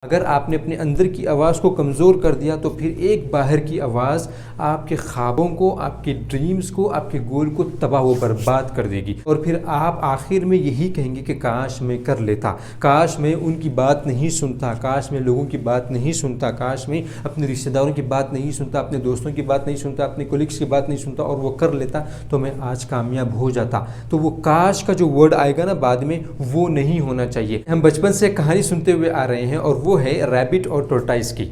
اگر آپ نے اپنے اندر کی آواز کو کمزور کر دیا تو پھر ایک باہر کی آواز آپ کے خوابوں کو، آپ کے ڈریمز کو، آپ کے گول کو تباہ و برباد کر دے گی، اور پھر آپ آخر میں یہی کہیں گے کہ کاش میں کر لیتا، کاش میں ان کی بات نہیں سنتا، کاش میں لوگوں کی بات نہیں سنتا، کاش میں اپنے رشتہ داروں کی بات نہیں سنتا، اپنے دوستوں کی بات نہیں سنتا، اپنے کولیگس کی بات نہیں سنتا، اور وہ کر لیتا تو میں آج کامیاب ہو جاتا۔ تو وہ کاش کا جو ورڈ آئے گا نا بعد میں، وہ نہیں ہونا چاہیے۔ ہم بچپن سے کہانی سنتے ہوئے آ رہے ہیں، اور وہ ہے ریبٹ اور ٹورٹائز کی،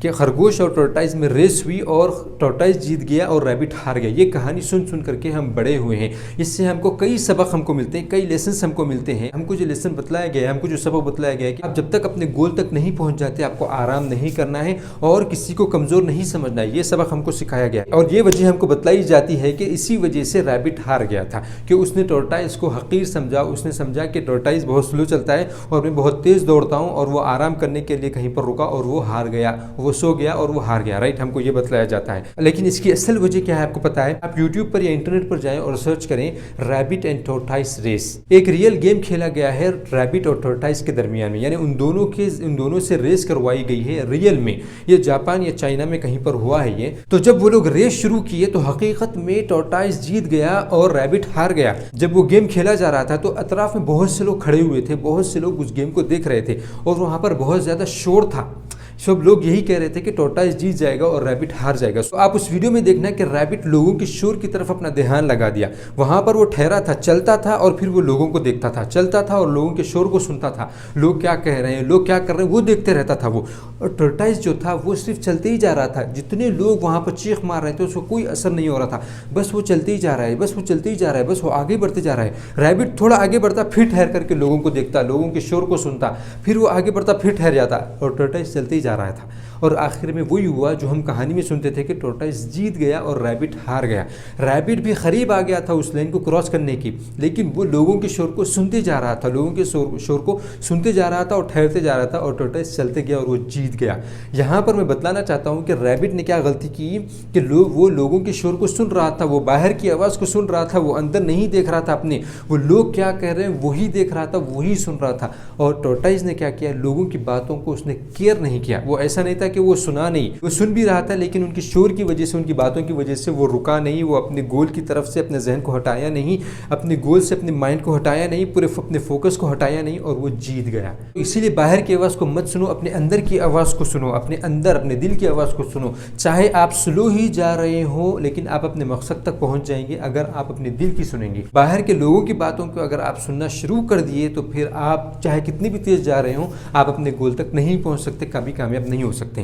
کہ خرگوش اور ٹورٹائز میں ریس ہوئی اور ٹورٹائز جیت گیا اور ریبٹ ہار گیا۔ یہ کہانی سن سن کر کے ہم بڑے ہوئے ہیں، اس سے ہم کو کئی سبق ہم کو ملتے ہیں، کئی لیسنس ہم کو ملتے ہیں۔ ہم کو جو لیسن بتلایا گیا ہے، ہم کو جو سبق بتلایا گیا ہے کہ آپ جب تک اپنے گول تک نہیں پہنچ جاتے آپ کو آرام نہیں کرنا ہے اور کسی کو کمزور نہیں سمجھنا ہے۔ یہ سبق ہم کو سکھایا گیا ہے، اور یہ وجہ ہم کو بتلائی جاتی ہے کہ اسی وجہ سے ریبٹ ہار گیا تھا، کہ اس نے ٹورٹائز کو حقیر سمجھا۔ اس نے سمجھا کہ ٹورٹائز بہت سلو چلتا ہے اور میں بہت تیز دوڑتا ہوں، اور وہ آرام کرنے کے لیے کہیں پر رکا اور وہ ہار گیا، وہ سو گیا اور وہ ہار گیا، رائٹ؟ ہم کو یہ بتلایا جاتا ہے، لیکن اس کی اصل وجہ کیا ہے آپ کو پتا ہے؟ آپ یوٹیوب پر یا انٹرنیٹ پر جائیں اور سرچ کریں ریبٹ اینڈ ٹورٹائز ریس۔ ایک ریئل گیم کھیلا گیا ہے ریبٹ اور ٹورٹائز کے درمیان میں، یعنی ان دونوں سے ریس کروائی گئی ہے ریئل میں۔ یہ جاپان یا چائنا میں کہیں پر ہوا ہے یہ۔ تو جب وہ لوگ ریس شروع کیے تو حقیقت میں ٹورٹائز جیت گیا اور ریبٹ ہار گیا۔ جب وہ گیم کھیلا جا رہا تھا تو اطراف میں بہت سے لوگ کھڑے ہوئے تھے، بہت سے لوگ اس گیم کو دیکھ رہے تھے، اور وہاں پر بہت زیادہ شور تھا۔ سب لوگ یہی کہہ رہے تھے کہ ٹورٹائز جیت جائے گا اور ریبٹ ہار جائے گا۔ تو آپ اس ویڈیو میں دیکھنا کہ ریبٹ لوگوں کے شور کی طرف اپنا دھیان لگا دیا، وہاں پر وہ ٹھہرا تھا، چلتا تھا اور پھر وہ لوگوں کو دیکھتا تھا، چلتا تھا اور لوگوں کے شور کو سنتا تھا، لوگ کیا کہہ رہے ہیں، لوگ کیا کر رہے ہیں، وہ دیکھتے رہتا تھا وہ۔ اور ٹورٹائز جو تھا وہ صرف چلتے ہی جا رہا تھا، جتنے لوگ وہاں پر چیخ مار رہے تھے اس کو کوئی اثر نہیں ہو رہا تھا، بس وہ چلتے ہی جا رہا ہے، بس وہ چلتے ہی جا رہا ہے، بس وہ آگے بڑھتے جا رہا ہے۔ ریبٹ تھوڑا آگے بڑھتا، پھر ٹھہر کر کے لوگوں کو دیکھتا، لوگوں کے شور کو سنتا، پھر وہ آگے بڑھتا، پھر ٹھہر جاتا، اور ٹورٹائز چلتے ہی جا رہا تھا۔ اور آخر میں وہی ہوا جو ہم کہانی میں سنتے تھے کہ ٹورٹائز جیت گیا اور ریبٹ ہار گیا۔ ریبٹ بھی قریب آ گیا تھا اس لائن کو کراس کرنے کی، لیکن وہ لوگوں کے شور کو سنتے جا رہا تھا، لوگوں کے شور کو سنتے جا رہا تھا اور ٹھہرتے جا رہا تھا، اور ٹورٹائز چلتے گیا اور وہ جیت گیا۔ یہاں پر میں بتلانا چاہتا ہوں کہ ریبٹ نے کیا غلطی کی کہ وہ لوگوں کے شور کو سن رہا تھا، وہ باہر کی آواز کو سن رہا تھا، وہ اندر نہیں دیکھ رہا تھا اپنے، وہ لوگ کیا کہہ رہے ہیں وہی دیکھ رہا تھا، وہی سن رہا تھا۔ اور ٹورٹائز نے کیا کیا؟ لوگوں کی باتوں کو اس نے کیئر نہیں کیا۔ وہ ایسا نہیں تھا کہ وہ سنا نہیں، وہ سن بھی رہا تھا، لیکن ان کی شور کی وجہ سے، ان کی باتوں کی وجہ سے وہ رکا نہیں، وہ اپنے گول کی طرف سے اپنے ذہن کو ہٹایا نہیں، اپنے گول سے اپنے مائنڈ کو ہٹایا نہیں، پورے اپنے فوکس کو ہٹایا نہیں، اور وہ جیت گیا۔ اسی لیے باہر کی آواز کو مت سنو، اپنے اندر کی آواز کو سنو، اپنے اندر اپنے دل کی آواز کو سنو۔ چاہے آپ سلو ہی جا رہے ہو لیکن آپ اپنے مقصد تک پہنچ جائیں گے اگر آپ اپنے دل کی سنیں گے۔ باہر کے لوگوں کی باتوں کو اگر آپ سننا شروع کر دیے تو پھر آپ چاہے کتنی بھی تیز جا رہے ہوں، آپ اپنے گول تک نہیں پہنچ سکتے، کبھی کامیاب نہیں ہو سکتے۔